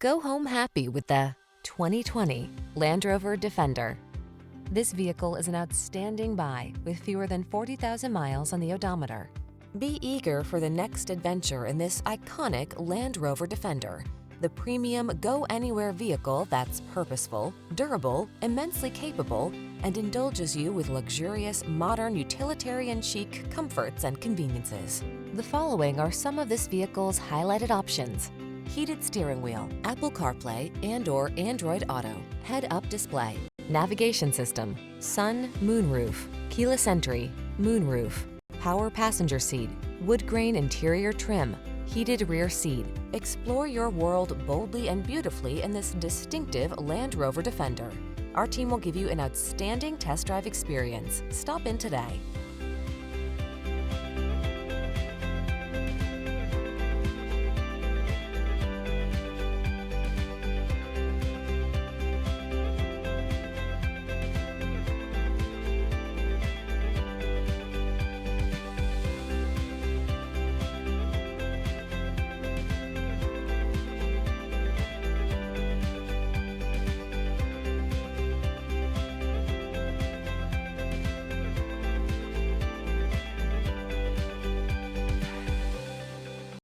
Go home happy with the 2020 Land Rover Defender. This vehicle is an outstanding buy with fewer than 40,000 miles on the odometer. Be eager for the next adventure in this iconic Land Rover Defender, the premium go-anywhere vehicle that's purposeful, durable, immensely capable, and indulges you with luxurious, modern, utilitarian chic comforts and conveniences. The following are some of this vehicle's highlighted options: heated steering wheel, Apple CarPlay and/or Android Auto, head-up display, navigation system, sun, moonroof, keyless entry, moonroof, power passenger seat, wood grain interior trim, heated rear seat. Explore your world boldly and beautifully in this distinctive Land Rover Defender. Our team will give you an outstanding test drive experience. Stop in today.